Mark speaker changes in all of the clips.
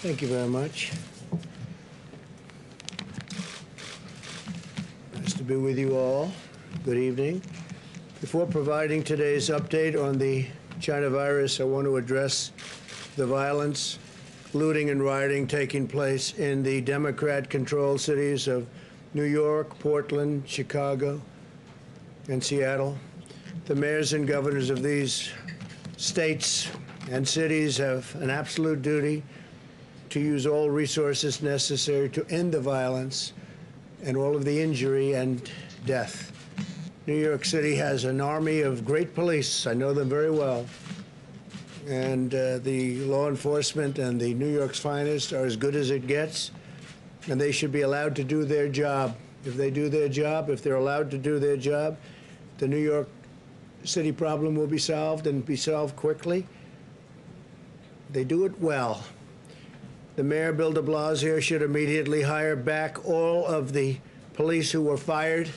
Speaker 1: Thank you very much. Nice to be with you all. Good evening. Before providing today's update on the China virus, I want to address the violence, looting, and rioting taking place in the Democrat-controlled cities of New York, Portland, Chicago, and Seattle. The mayors and governors of these states and cities have an absolute duty to use all resources necessary to end the violence and all of the injury and death. New York City has an army of great police. I know them very well. And the law enforcement and the New York's finest are as good as it gets, and they should be allowed to do their job. If they do their job, if they're allowed to do their job, the New York City problem will be solved, and be solved quickly. They do it well. The mayor, Bill de Blasio, should immediately hire back all of the police who were fired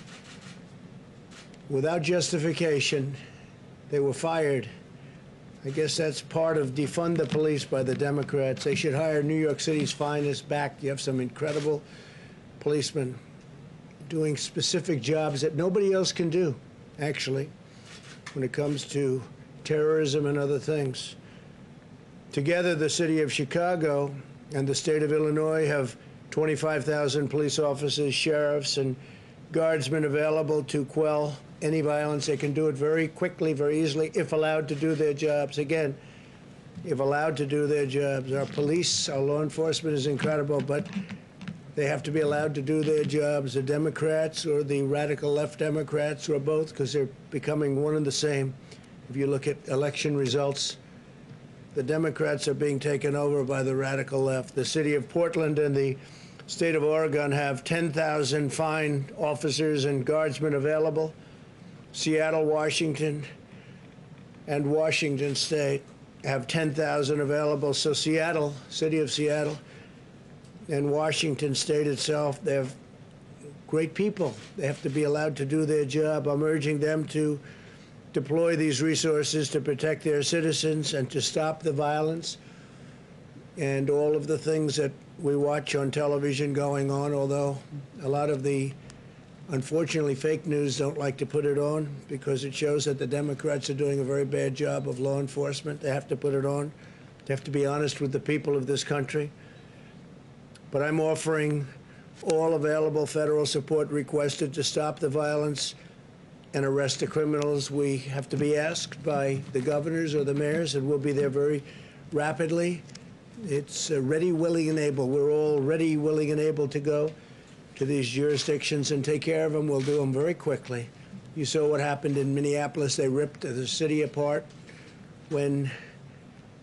Speaker 1: without justification. They were fired. I guess that's part of defund the police by the Democrats. They should hire New York City's finest back. You have some incredible policemen doing specific jobs that nobody else can do, actually, when it comes to terrorism and other things. Together, the city of Chicago and the state of Illinois have 25,000 police officers, sheriffs, and guardsmen available to quell any violence. They can do it very quickly, very easily, if allowed to do their jobs. Again, if allowed to do their jobs. Our police, our law enforcement is incredible, but they have to be allowed to do their jobs. The Democrats or the radical left Democrats, or both, because they're becoming one and the same. If you look at election results, the Democrats are being taken over by the radical left. The city of Portland and the state of Oregon have 10,000 fine officers and guardsmen available. Seattle, Washington, and Washington State have 10,000 available. So Seattle, city of Seattle, and Washington State itself, they have great people. They have to be allowed to do their job. I'm urging them to deploy these resources to protect their citizens and to stop the violence and all of the things that we watch on television going on, although a lot of the, unfortunately, fake news don't like to put it on because it shows that the Democrats are doing a very bad job of law enforcement. They have to put it on. They have to be honest with the people of this country. But I'm offering all available federal support requested to stop the violence and arrest the criminals. We have to be asked by the governors or the mayors, and we'll be there very rapidly. It's ready, willing, and able. We're all ready, willing, and able to go to these jurisdictions and take care of them. We'll do them very quickly. You saw what happened in Minneapolis. They ripped the city apart. When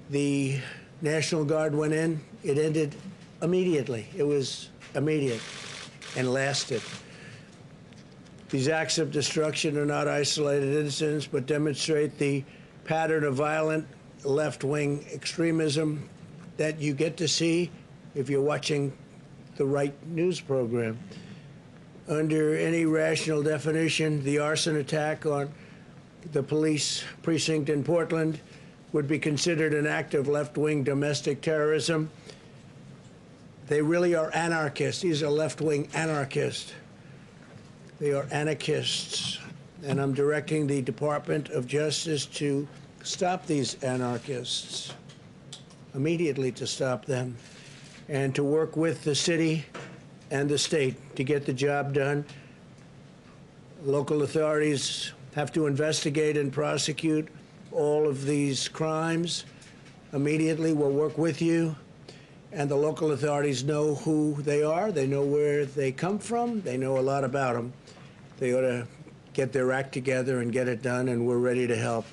Speaker 1: the National Guard went in, it ended immediately. It was immediate and lasted. These acts of destruction are not isolated incidents, but demonstrate the pattern of violent left-wing extremism that you get to see if you're watching the right news program. Under any rational definition, the arson attack on the police precinct in Portland would be considered an act of left-wing domestic terrorism. They really are anarchists. These are left-wing anarchists. They are anarchists, and I'm directing the Department of Justice to stop these anarchists, immediately to stop them, and to work with the city and the state to get the job done. Local authorities have to investigate and prosecute all of these crimes immediately. We'll work with you. And the local authorities know who they are. They know where they come from. They know a lot about them. They ought to get their act together and get it done, and we're ready to help.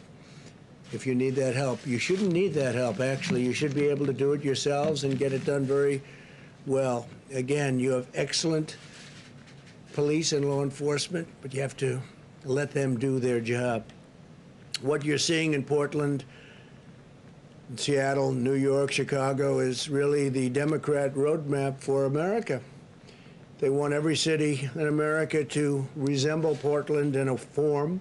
Speaker 1: If you need that help, you shouldn't need that help, actually. You should be able to do it yourselves and get it done very well. Again, you have excellent police and law enforcement, but you have to let them do their job. What you're seeing in Portland, Seattle, New York, Chicago is really the Democrat roadmap for America. They want every city in America to resemble Portland in a form.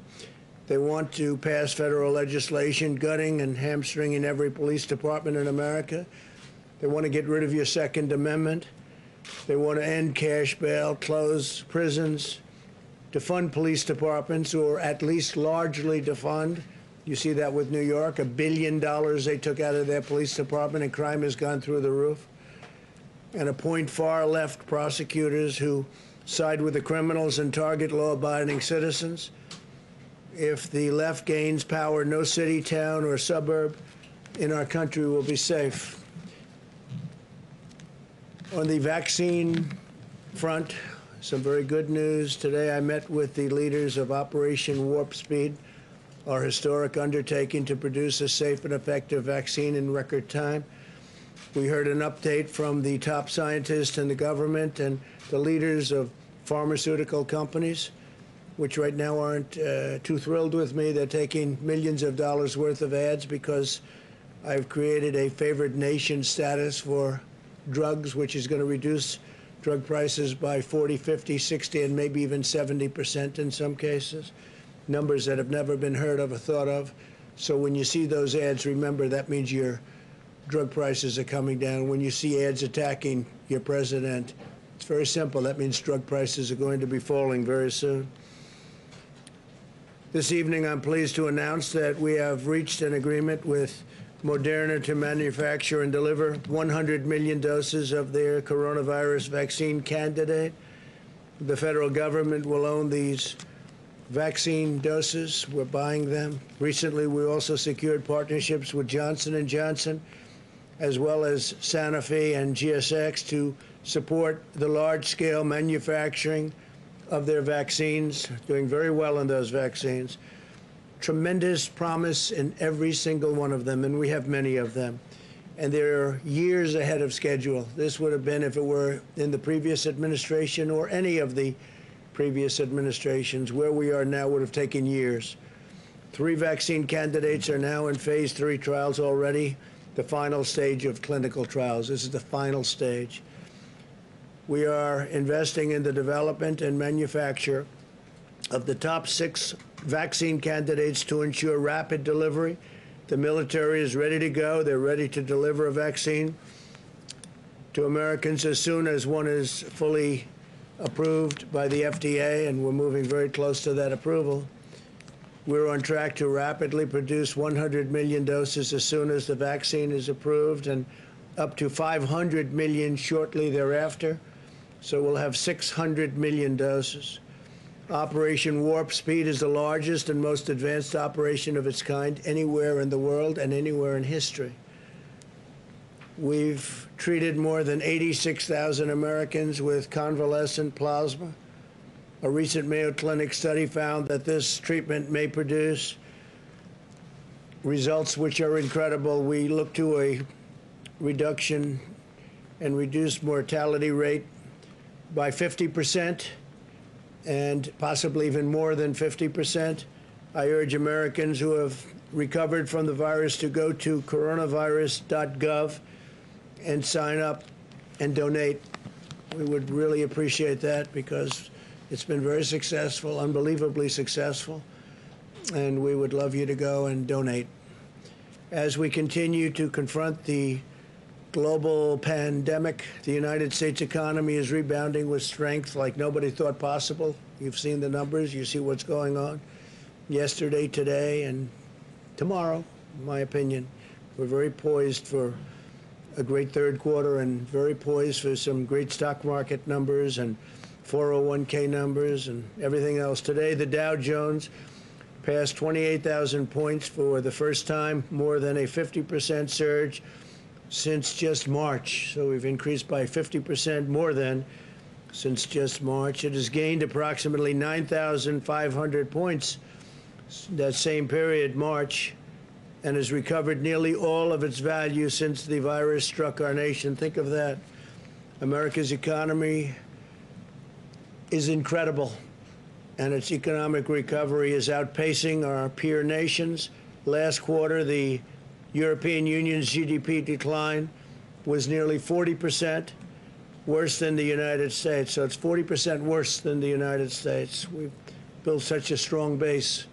Speaker 1: They want to pass federal legislation gutting and hamstringing every police department in America. They want to get rid of your Second Amendment. They want to end cash bail, close prisons, defund police departments, or at least largely defund. You see that with New York, $1 billion they took out of their police department, and crime has gone through the roof. And appoint far-left prosecutors who side with the criminals and target law-abiding citizens. If the left gains power, no city, town, or suburb in our country will be safe. On the vaccine front, some very good news. Today I met with the leaders of Operation Warp Speed, our historic undertaking to produce a safe and effective vaccine in record time. We heard an update from the top scientists in the government and the leaders of pharmaceutical companies, which right now aren't too thrilled with me. They're taking millions of dollars worth of ads because I've created a favored nation status for drugs, which is going to reduce drug prices by 40, 50, 60, and maybe even 70% in some cases. Numbers that have never been heard of or thought of. So when you see those ads, remember that means your drug prices are coming down. When you see ads attacking your president, it's very simple. That means drug prices are going to be falling very soon. This evening, I'm pleased to announce that we have reached an agreement with Moderna to manufacture and deliver 100 million doses of their coronavirus vaccine candidate. The federal government will own these vaccine doses. We're buying them. Recently, we also secured partnerships with Johnson & Johnson, as well as Sanofi and GSX, to support the large-scale manufacturing of their vaccines, doing very well in those vaccines. Tremendous promise in every single one of them, and we have many of them. And they're years ahead of schedule. This would have been if it were in the previous administration or any of the previous administrations. Where we are now would have taken years. 3 vaccine candidates are now in phase 3 trials already, the final stage of clinical trials. This is the final stage. We are investing in the development and manufacture of the top 6 vaccine candidates to ensure rapid delivery. The military is ready to go. They're ready to deliver a vaccine to Americans as soon as one is fully approved by the FDA, and we're moving very close to that approval. We're on track to rapidly produce 100 million doses as soon as the vaccine is approved, and up to 500 million shortly thereafter. So we'll have 600 million doses. Operation Warp Speed is the largest and most advanced operation of its kind anywhere in the world and anywhere in history. We've treated more than 86,000 Americans with convalescent plasma. A recent Mayo Clinic study found that this treatment may produce results which are incredible. We look to a reduction and reduced mortality rate by 50%. And possibly even more than 50%. I urge Americans who have recovered from the virus to go to coronavirus.gov and sign up and donate. We would really appreciate that because it's been very successful, unbelievably successful, and we would love you to go and donate. As we continue to confront the global pandemic, the United States economy is rebounding with strength like nobody thought possible. You've seen the numbers. You see what's going on yesterday, today, and tomorrow, in my opinion. We're very poised for a great third quarter and very poised for some great stock market numbers and 401k numbers and everything else. Today, the Dow Jones passed 28,000 points for the first time, more than a 50% surge since just March. So we've increased by 50% more than since just March. It has gained approximately 9,500 points that same period, March, and has recovered nearly all of its value since the virus struck our nation. Think of that. America's economy is incredible, and its economic recovery is outpacing our peer nations. Last quarter, the European Union's GDP decline was nearly 40% worse than the United States. So it's 40% worse than the United States. We've built such a strong base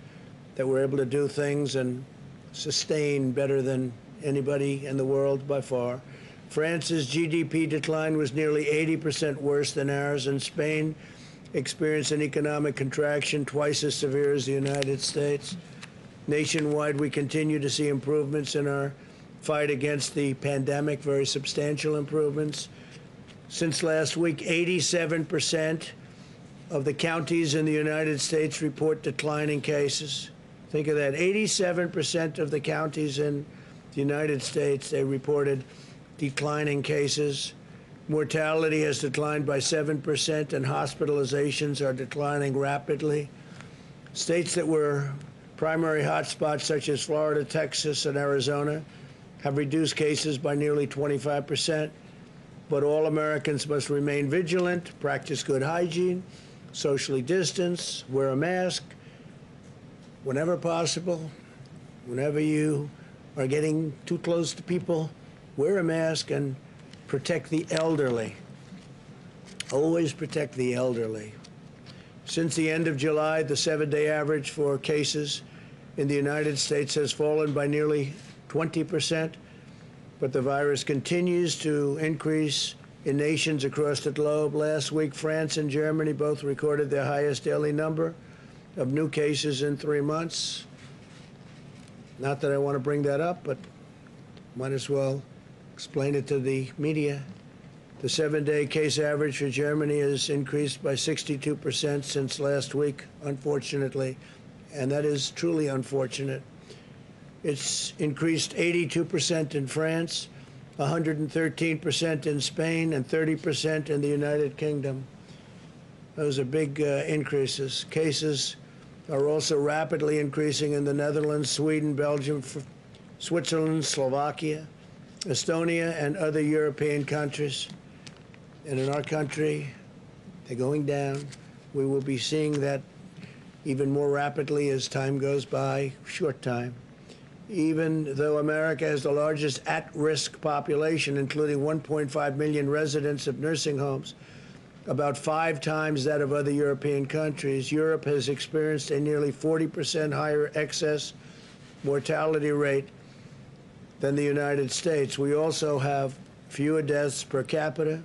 Speaker 1: that we're able to do things and sustain better than anybody in the world by far. France's GDP decline was nearly 80% worse than ours, and Spain experienced an economic contraction twice as severe as the United States. Nationwide, we continue to see improvements in our fight against the pandemic, very substantial improvements. Since last week, 87% of the counties in the United States report declining cases. Think of that, 87% of the counties in the United States, they reported declining cases. Mortality has declined by 7%, and hospitalizations are declining rapidly. States that were primary hotspots, such as Florida, Texas, and Arizona, have reduced cases by nearly 25%. But all Americans must remain vigilant, practice good hygiene, socially distance, wear a mask whenever possible. Whenever you are getting too close to people, wear a mask and protect the elderly. Always protect the elderly. Since the end of July, the 7-day average for cases in the United States has fallen by nearly 20%, but the virus continues to increase in nations across the globe. Last week, France and Germany both recorded their highest daily number of new cases in 3 months. Not that I want to bring that up, but might as well explain it to the media. The 7-day case average for Germany has increased by 62% since last week, unfortunately, and that is truly unfortunate. It's increased 82% in France, 113% in Spain, and 30% in the United Kingdom. Those are big increases. Cases are also rapidly increasing in the Netherlands, Sweden, Belgium, Switzerland, Slovakia, Estonia, and other European countries. And in our country, they're going down. We will be seeing that even more rapidly as time goes by, short time. Even though America has the largest at-risk population, including 1.5 million residents of nursing homes, about 5 times that of other European countries, Europe has experienced a nearly 40% higher excess mortality rate than the United States. We also have fewer deaths per capita,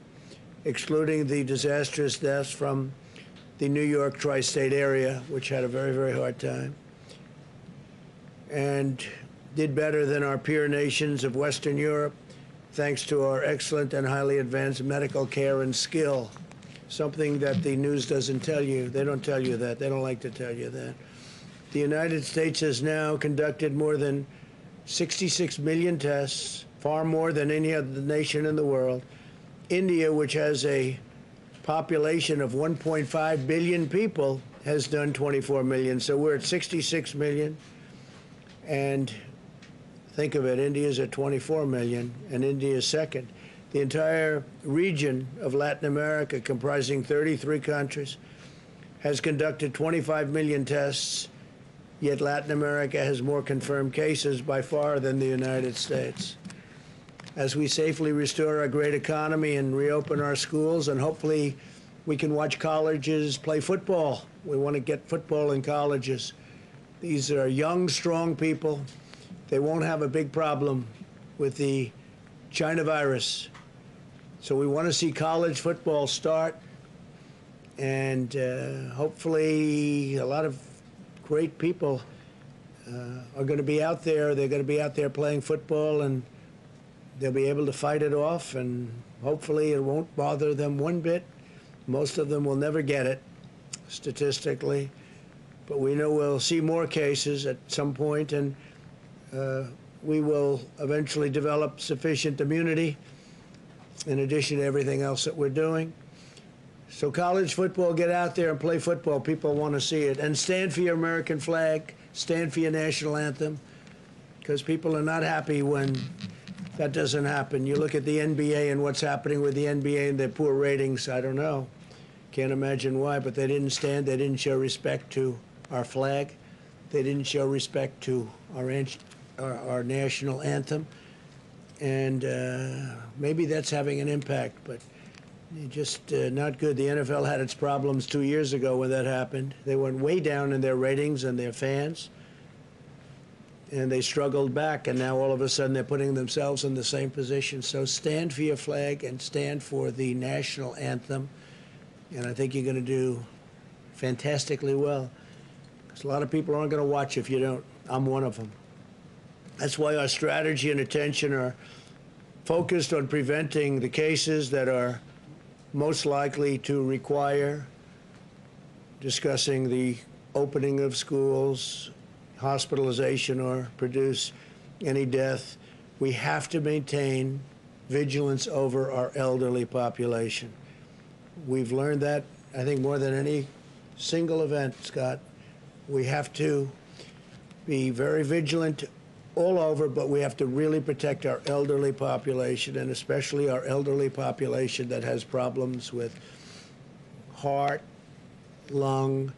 Speaker 1: excluding the disastrous deaths from the New York tri-state area, which had a very, very hard time, and did better than our peer nations of Western Europe, thanks to our excellent and highly advanced medical care and skill, something that the news doesn't tell you. They don't tell you that. They don't like to tell you that. The United States has now conducted more than 66 million tests, far more than any other nation in the world. India, which has a population of 1.5 billion people, has done 24 million. So we're at 66 million. And think of it, India's at 24 million, and India is second. The entire region of Latin America, comprising 33 countries, has conducted 25 million tests, yet Latin America has more confirmed cases by far than the United States. As we safely restore our great economy and reopen our schools, and hopefully we can watch colleges play football. We want to get football in colleges. These are young, strong people. They won't have a big problem with the China virus. So we want to see college football start, and hopefully a lot of great people are going to be out there. They're going to be out there playing football, and they'll be able to fight it off, and hopefully it won't bother them one bit. Most of them will never get it, statistically. But we know we'll see more cases at some point, and we will eventually develop sufficient immunity in addition to everything else that we're doing. So college football, get out there and play football. People want to see it. And stand for your American flag, stand for your national anthem, because people are not happy when that doesn't happen. You look at the NBA and what's happening with the NBA and their poor ratings. I don't know. Can't imagine why, but they didn't stand. They didn't show respect to our flag. They didn't show respect to our national anthem. And maybe that's having an impact, but just not good. The NFL had its problems 2 years ago when that happened. They went way down in their ratings and their fans. and they struggled back, and now all of a sudden they're putting themselves in the same position. So stand for your flag and stand for the national anthem, and I think you're going to do fantastically well. Because a lot of people aren't going to watch if you don't. I'm one of them. That's why our strategy and attention are focused on preventing the cases that are most likely to require discussing the opening of schools, hospitalization, or produce any death. We have to maintain vigilance over our elderly population. We've learned that, I think, more than any single event, Scott. We have to be very vigilant all over, but we have to really protect our elderly population, and especially our elderly population that has problems with heart, lung,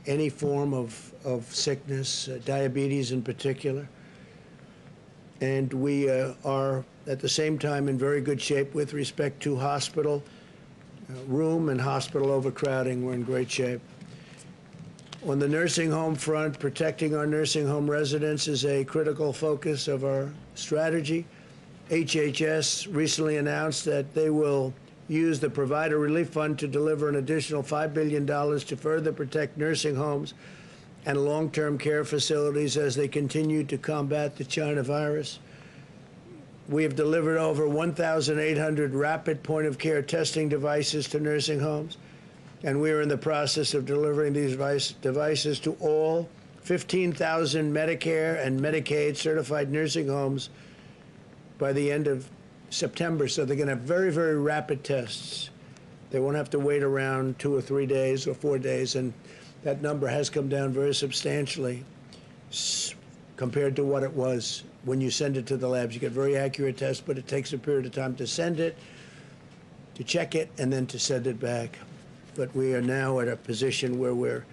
Speaker 1: any form of sickness, diabetes in particular. And we are at the same time in very good shape with respect to hospital room and hospital overcrowding. We're in great shape. On the nursing home front, protecting our nursing home residents is a critical focus of our strategy. HHS recently announced that they will use the Provider Relief Fund to deliver an additional $5 billion to further protect nursing homes and long-term care facilities as they continue to combat the China virus. We have delivered over 1,800 rapid point-of-care testing devices to nursing homes, and we are in the process of delivering these devices to all 15,000 Medicare and Medicaid certified nursing homes by the end of September. So they're going to have very, very rapid tests. They won't have to wait around 2 or 3 days or 4 days, and that number has come down very substantially compared to what it was when you send it to the labs. You get very accurate tests, but it takes a period of time to send it, to check it, and then to send it back. But we are now at a position where we're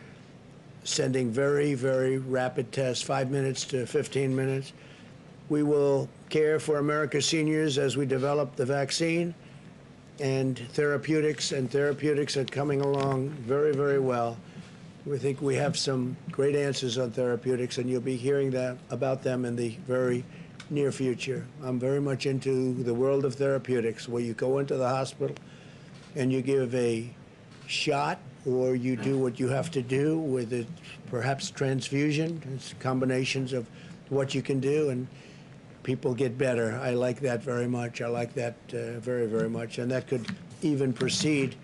Speaker 1: sending very, very rapid tests, 5 minutes to 15 minutes. We will care for America's seniors as we develop the vaccine and therapeutics are coming along very, very well. We think we have some great answers on therapeutics, and you'll be hearing about them in the very near future. I'm very much into the world of therapeutics, where you go into the hospital and you give a shot, or you do what you have to do with it, perhaps transfusion. It's combinations of what you can do, and people get better. I like that very much. I like that very, very much. And that could even proceed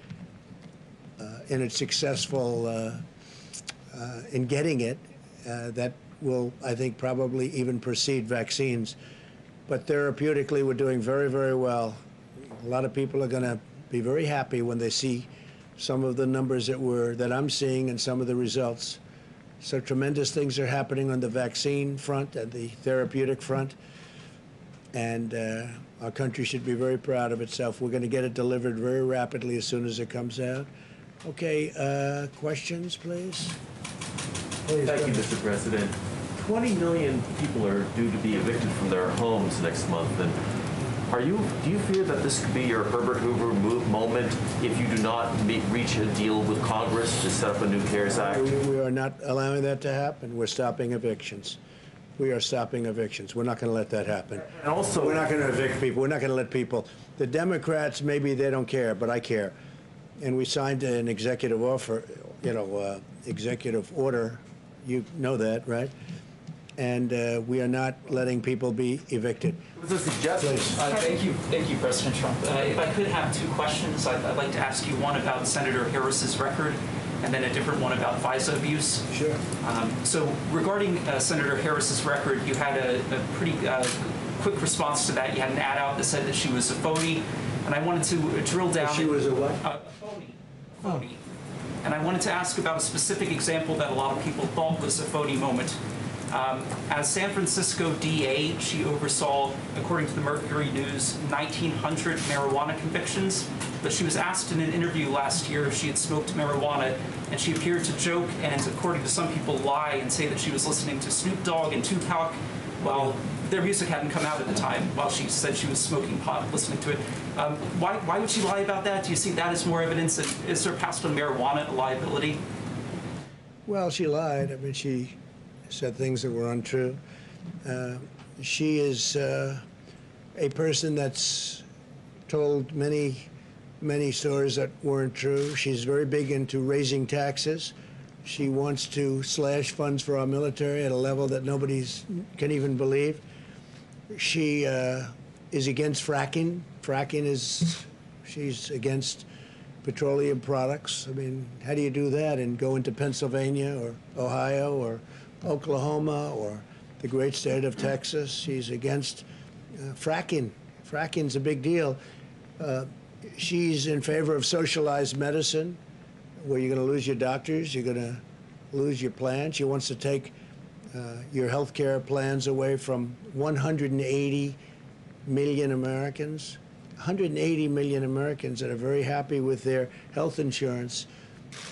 Speaker 1: in its successful in getting it. That will, I think, probably even precede vaccines. But therapeutically, we're doing very, very well. A lot of people are going to be very happy when they see some of the numbers that I'm seeing and some of the results. So tremendous things are happening on the vaccine front and the therapeutic front. And our country should be very proud of itself. We're going to get it delivered very rapidly as soon as it comes out. Okay, questions, please?
Speaker 2: Thank you, Mr. President. 20 million people are due to be evicted from their homes next month. And do you fear that this could be your Herbert Hoover moment if you do not reach a deal with Congress to set up a new CARES Act?
Speaker 1: We are not allowing that to happen. We're stopping evictions. We are stopping evictions. We're not going to let that happen.
Speaker 2: And also,
Speaker 1: we're not going to evict people. We're not going to let people. The Democrats, maybe they don't care, but I care. And we signed an executive executive order. You know that, right? And we are not letting people be evicted.
Speaker 2: It was a suggestion.
Speaker 3: Thank you, President Trump. If I could have two questions, I'd like to ask you one about Senator Harris's record, and then a different one about FISA abuse.
Speaker 1: Sure.
Speaker 3: So regarding Senator Harris's record, you had a pretty quick response to that. You had an ad out that said that she was a phony, and I wanted to drill down.
Speaker 1: She was a what?
Speaker 3: A phony. And I wanted to ask about a specific example that a lot of people thought was a phony moment. As San Francisco DA, she oversaw, according to the Mercury News, 1,900 marijuana convictions. But she was asked in an interview last year if she had smoked marijuana, and she appeared to joke and, according to some people, lie and say that she was listening to Snoop Dogg and Tupac while their music hadn't come out at the time, while she said she was smoking pot, listening to it. Why would she lie about that? Do you see that as more evidence? Is her past on marijuana a liability?
Speaker 1: Well, she lied. I mean, said things that were untrue. She is a person that's told many stories that weren't true. She's very big into raising taxes. She wants to slash funds for our military at a level that nobody can even believe. She is against fracking. She's against petroleum products. I mean, how do you do that and go into Pennsylvania or Ohio or Oklahoma or the great state of Texas? She's against fracking. Fracking's a big deal. She's in favor of socialized medicine, where you're going to lose your doctors, you're going to lose your plans. She wants to take your health care plans away from 180 million Americans. 180 million Americans that are very happy with their health insurance,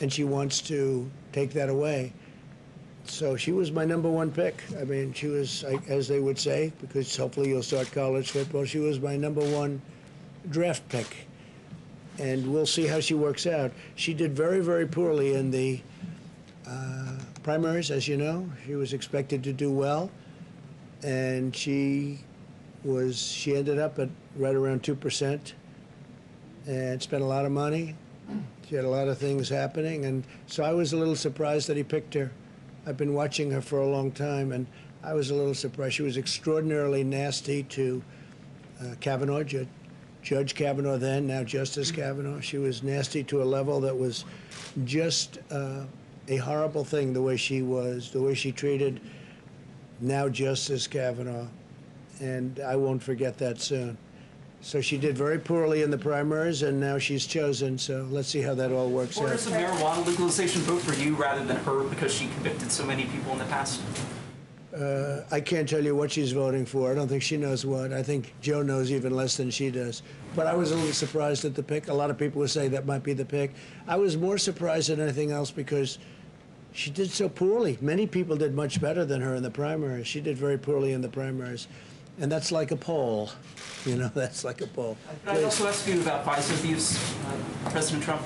Speaker 1: and she wants to take that away. So she was my #1 pick. I mean, she was, as they would say, because hopefully you'll start college football, she was my #1 draft pick. And we'll see how she works out. She did very, very poorly in the primaries, as you know. She was expected to do well, and she ended up at right around 2% and spent a lot of money. She had a lot of things happening, and so I was a little surprised that he picked her. I've been watching her for a long time, and I was a little surprised. She was extraordinarily nasty to Kavanaugh, Judge Kavanaugh then, now Justice Kavanaugh. She was nasty to a level that was just a horrible thing, the way she treated now Justice Kavanaugh. And I won't forget that soon. So she did very poorly in the primaries, and now she's chosen. So let's see how that all works out.
Speaker 3: Or does the marijuana legalization vote for you rather than her because she convicted so many people in the past?
Speaker 1: I can't tell you what she's voting for. I don't think she knows what. I think Joe knows even less than she does. But I was a little surprised at the pick. A lot of people would say that might be the pick. I was more surprised than anything else because she did so poorly. Many people did much better than her in the primaries. She did very poorly in the primaries. And that's like a poll. You know, that's like a poll.
Speaker 3: Can I also ask you about FISA abuse, President Trump?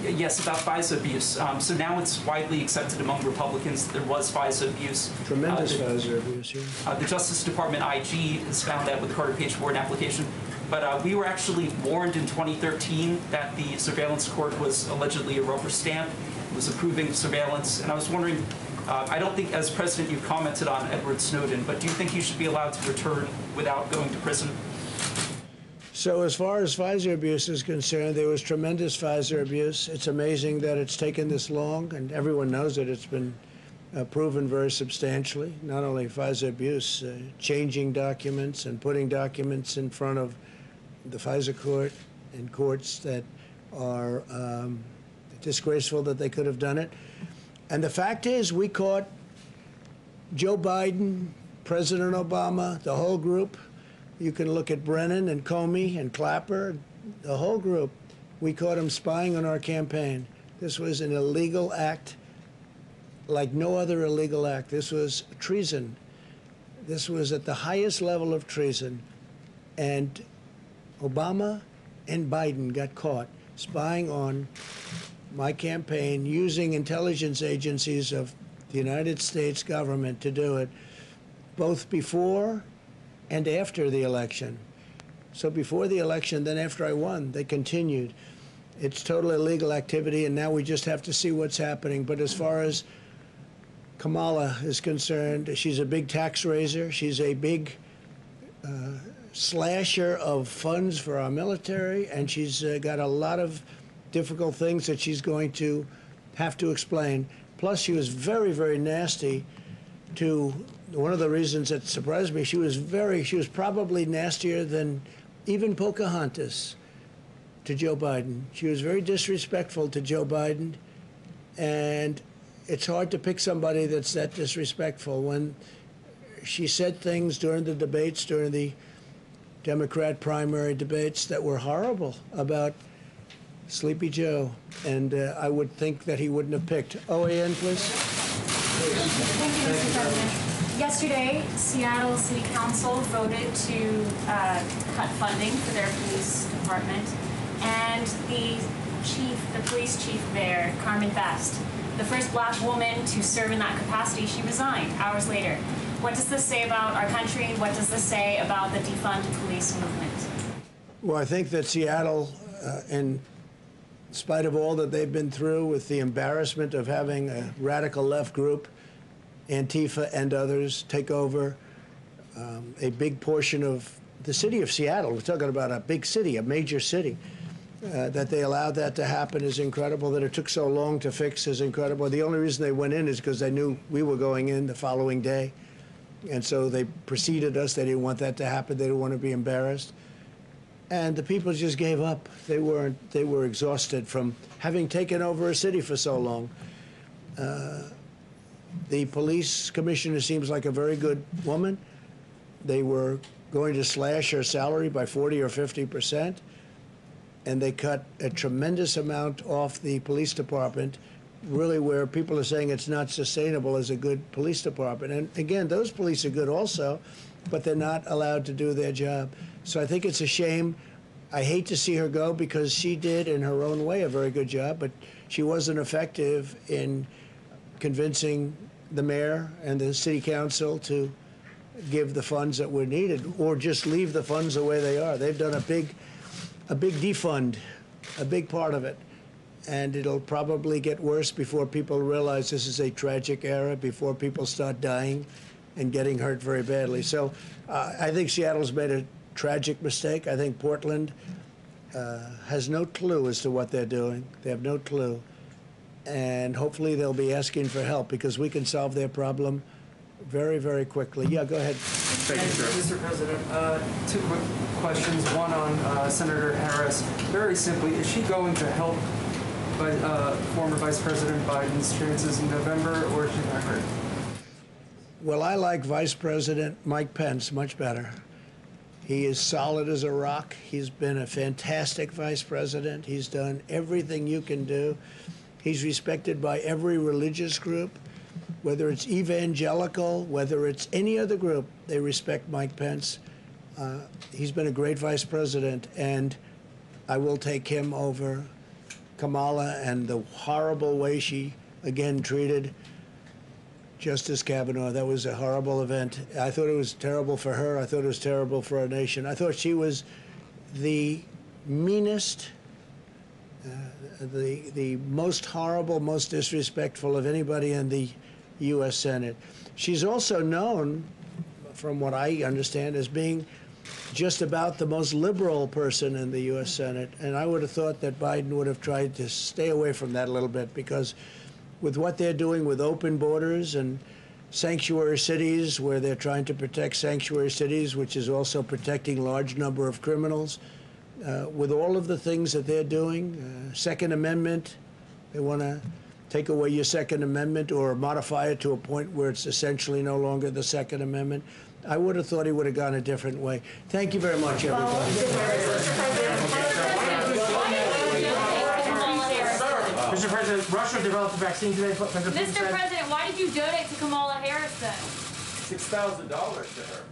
Speaker 3: Yes, about FISA abuse. So now it's widely accepted among Republicans that there was FISA abuse.
Speaker 1: Tremendous FISA abuse, yeah.
Speaker 3: The Justice Department IG has found that with the Carter Page warrant application. But we were actually warned in 2013 that the surveillance court was allegedly a rubber stamp, was approving surveillance. And I was wondering, I don't think as president you've commented on Edward Snowden, but do you think he should be allowed to return without going to prison?
Speaker 1: So as far as FISA abuse is concerned, there was tremendous FISA abuse. It's amazing that it's taken this long, and everyone knows that it's been proven very substantially. Not only FISA abuse, changing documents and putting documents in front of the FISA court and courts that are disgraceful that they could have done it. And the fact is, we caught Joe Biden, President Obama, the whole group. You can look at Brennan and Comey and Clapper, the whole group. We caught them spying on our campaign. This was an illegal act like no other illegal act. This was treason. This was at the highest level of treason. And Obama and Biden got caught spying on my campaign using intelligence agencies of the United States government to do it, both before and after the election. So before the election, then after I won, they continued. It's total illegal activity, and now we just have to see what's happening. But as far as Kamala is concerned, she's a big tax raiser. She's a big slasher of funds for our military, and she's got a lot of difficult things that she's going to have to explain. Plus, she was very, very nasty to one of the reasons that surprised me. She was probably nastier than even Pocahontas to Joe Biden. She was very disrespectful to Joe Biden, and it's hard to pick somebody that's that disrespectful. When she said things during the debates, during the Democrat primary debates, that were horrible about Sleepy Joe, and I would think that he wouldn't have picked. OAN, please.
Speaker 4: Thank you, Mr. President. Yesterday, Seattle City Council voted to cut funding for their police department, and the police chief there, Carmen Best, the first black woman to serve in that capacity, she resigned hours later. What does this say about our country? What does this say about the defund police movement?
Speaker 1: Well, I think that Seattle, in spite of all that they've been through with the embarrassment of having a radical left group, Antifa and others, take over a big portion of the city of Seattle. We're talking about a big city, a major city. That they allowed that to happen is incredible. That it took so long to fix is incredible. The only reason they went in is because they knew we were going in the following day. And so they preceded us. They didn't want that to happen. They didn't want to be embarrassed. And the people just gave up. They were exhausted from having taken over a city for so long. The police commissioner seems like a very good woman. They were going to slash her salary by 40 or 50%. And they cut a tremendous amount off the police department, really where people are saying it's not sustainable as a good police department. And again, those police are good also, but they're not allowed to do their job. So I think it's a shame. I hate to see her go because she did, in her own way, a very good job, but she wasn't effective in convincing the mayor and the city council to give the funds that were needed, or just leave the funds the way they are. They've done a big defund, a big part of it. And it'll probably get worse before people realize this is a tragic era, before people start dying and getting hurt very badly. So I think Seattle's made a tragic mistake. I think Portland has no clue as to what they're doing. They have no clue. And hopefully they'll be asking for help because we can solve their problem very, very quickly. Yeah, go ahead.
Speaker 5: Thank you, sir. Mr. President, two quick questions. One on Senator Harris. Very simply, is she going to help former Vice President Biden's chances in November, or is she not hurt?
Speaker 1: Well, I like Vice President Mike Pence much better. He is solid as a rock. He's been a fantastic vice president. He's done everything you can do. He's respected by every religious group. Whether it's evangelical, whether it's any other group, they respect Mike Pence. He's been a great vice president, and I will take him over Kamala and the horrible way she, again, treated Justice Kavanaugh. That was a horrible event. I thought it was terrible for her. I thought it was terrible for our nation. I thought she was the meanest, the most horrible, most disrespectful of anybody in the U.S. Senate. She's also known, from what I understand, as being just about the most liberal person in the U.S. Senate. And I would have thought that Biden would have tried to stay away from that a little bit, because with what they're doing with open borders and sanctuary cities, where they're trying to protect sanctuary cities, which is also protecting large number of criminals, with all of the things that they're doing, Second Amendment, they want to take away your Second Amendment or modify it to a point where it's essentially no longer the Second Amendment. I would have thought he would have gone a different way. Thank you very much, everybody.
Speaker 6: Mr. President, Russia developed a vaccine today.
Speaker 4: Mr. President, why did you donate to Kamala Harris then?
Speaker 2: $6,000 to her.